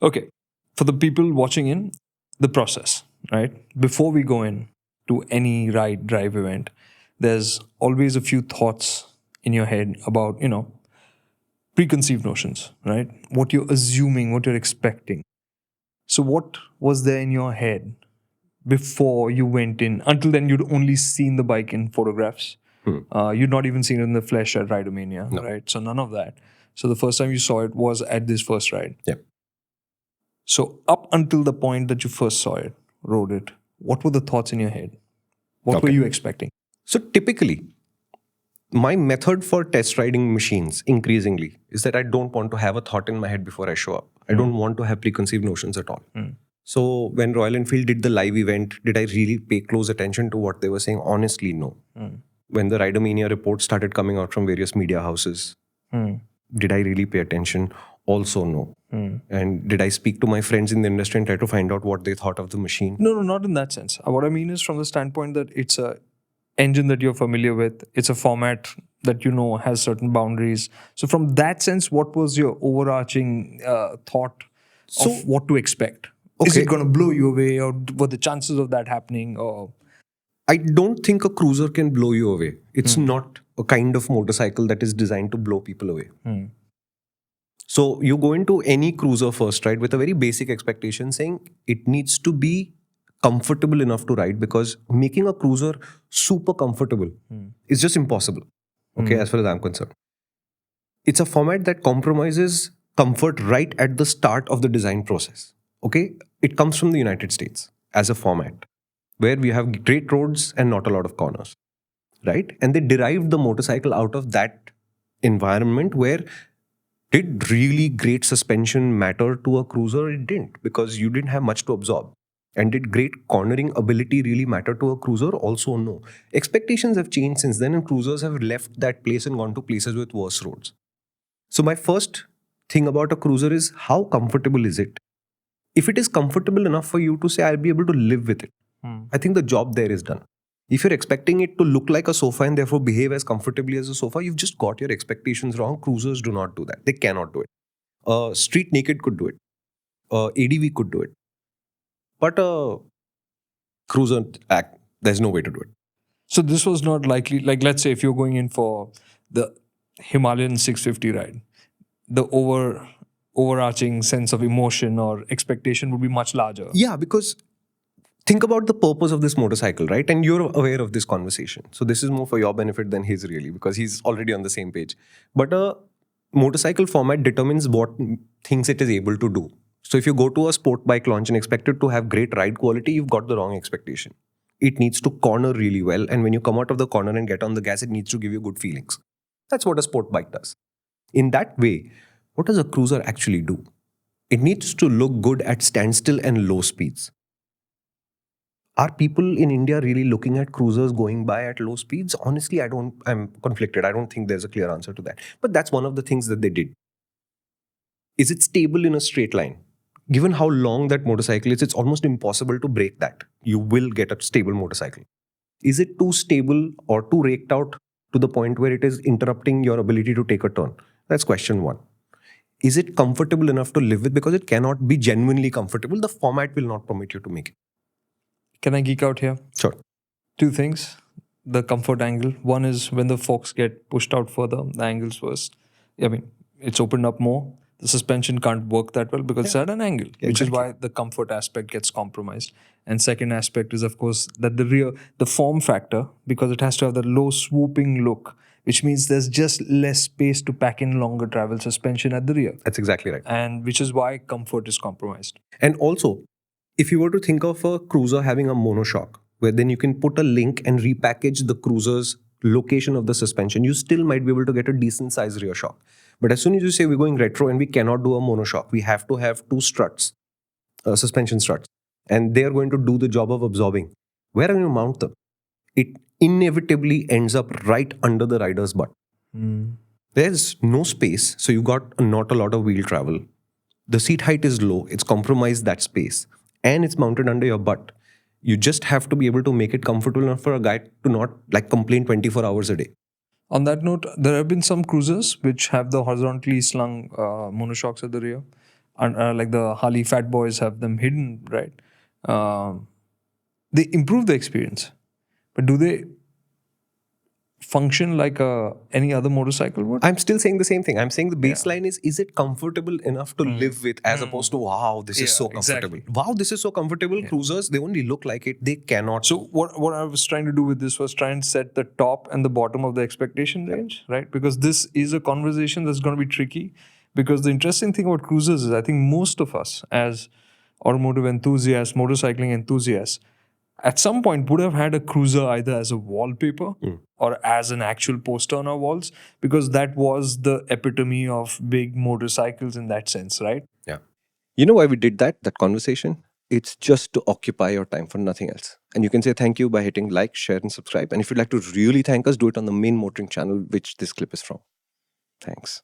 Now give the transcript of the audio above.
Okay, for the people watching in, the process, right? Before we go in to any ride drive event, there's always a few thoughts in your head about, preconceived notions, right? What you're assuming, what you're expecting. So, what was there in your head before you went in? Until then, you'd only seen the bike in photographs. You'd not even seen it in the flesh at Ridomania, No. right? So, none of that. So, the first time you saw it was at this first ride. Yeah. So, up until the point that you first saw it, rode it, what were the thoughts in your head? What were Okay. you expecting? So typically, my method for test riding machines increasingly is that I don't want to have a thought in my head before I show up. I don't want to have preconceived notions at all. So when Royal Enfield did the live event, did I really pay close attention to what they were saying? Honestly, no. When the Ridermania reports started coming out from various media houses, did I really pay attention? Also, no. And did I speak to my friends in the industry and try to find out what they thought of the machine? No, not in that sense. What I mean is from the standpoint that it's a engine that you're familiar with. It's a format that you know has certain boundaries. So from that sense, what was your overarching thought of what to expect? Is Okay. it going to blow you away, or what the chances of that happening? Or I don't think a cruiser can blow you away. It's not a kind of motorcycle that is designed to blow people away. So you go into any cruiser first, right, with a very basic expectation saying it needs to be comfortable enough to ride, because making a cruiser super comfortable is just impossible. Okay, as far as I'm concerned. It's a format that compromises comfort right at the start of the design process. Okay, it comes from the United States as a format where we have great roads and not a lot of corners, right? And they derived the motorcycle out of that environment where did really great suspension matter to a cruiser? It didn't, because you didn't have much to absorb. And did great cornering ability really matter to a cruiser? Also, no. Expectations have changed since then, and cruisers have left that place and gone to places with worse roads. So, my first thing about a cruiser is how comfortable is it? If it is comfortable enough for you to say, I'll be able to live with it, I think the job there is done. If you're expecting it to look like a sofa and therefore behave as comfortably as a sofa, you've just got your expectations wrong. Cruisers do not do that. They cannot do it. Street Naked could do it. ADV could do it. But cruiser, there's no way to do it. so this was not likely. Like, let's say if you're going in for the Himalayan 650 ride, the overarching sense of emotion or expectation would be much larger. Yeah, because think about the purpose of this motorcycle, right? And you're aware of this conversation. So this is more for your benefit than his, really, because he's already on the same page. But a motorcycle format determines what things it is able to do. So if you go to a sport bike launch and expect it to have great ride quality, you've got the wrong expectation. It needs to corner really well. And when you come out of the corner and get on the gas, it needs to give you good feelings. That's what a sport bike does. In that way, what does a cruiser actually do? It needs to look good at standstill and low speeds. Are people in India really looking at cruisers going by at low speeds? Honestly, I'm conflicted. I don't think there's a clear answer to that. But that's one of the things that they did. Is it stable in a straight line? Given how long that motorcycle is, it's almost impossible to break that. You will get a stable motorcycle. Is it too stable or too raked out to the point where it is interrupting your ability to take a turn? That's question one. Is it comfortable enough to live with? Because it cannot be genuinely comfortable. The format will not permit you to make it. Can I geek out here? Sure. Two things. The comfort angle. One is when the forks get pushed out further, the angles first. I mean, it's opened up more. The suspension can't work that well because it's at an angle, which is why the comfort aspect gets compromised. And second aspect is, of course, that the form factor, because it has to have the low swooping look, which means there's just less space to pack in longer travel suspension at the rear. That's exactly right. And which is why comfort is compromised. And also, if you were to think of a cruiser having a monoshock, where then you can put a link and repackage the cruiser's location of the suspension, you still might be able to get a decent size rear shock. But as soon as you say we're going retro and we cannot do a monoshock, we have to have two struts, suspension struts, and they are going to do the job of absorbing. Where are you mount them? It inevitably ends up right under the rider's butt. There's no space, so you got not a lot of wheel travel. The seat height is low, it's compromised that space, and it's mounted under your butt. You just have to be able to make it comfortable enough for a guy to not complain 24 hours a day. On that note, there have been some cruisers which have the horizontally slung monoshocks at the rear. like the Harley Fat Boys have them hidden, right? They improve the experience, but do they function like any other motorcycle would? I'm still saying the same thing. I'm saying the baseline is it comfortable enough to live with, as opposed to, wow, this is so comfortable. exactly. Wow, this is so comfortable. Cruisers, they only look like it. They cannot. So what I was trying to do with this was try and set the top and the bottom of the expectation range, right? Because this is a conversation that's going to be tricky. Because the interesting thing about cruisers is I think most of us as automotive enthusiasts, motorcycling enthusiasts, at some point would have had a cruiser either as a wallpaper or as an actual poster on our walls, because that was the epitome of big motorcycles in that sense, right? Yeah. You know why we did that conversation? It's just to occupy your time for nothing else. And you can say thank you by hitting like, share, and subscribe. And if you'd like to really thank us, do it on the main MotorInc channel, which this clip is from. Thanks.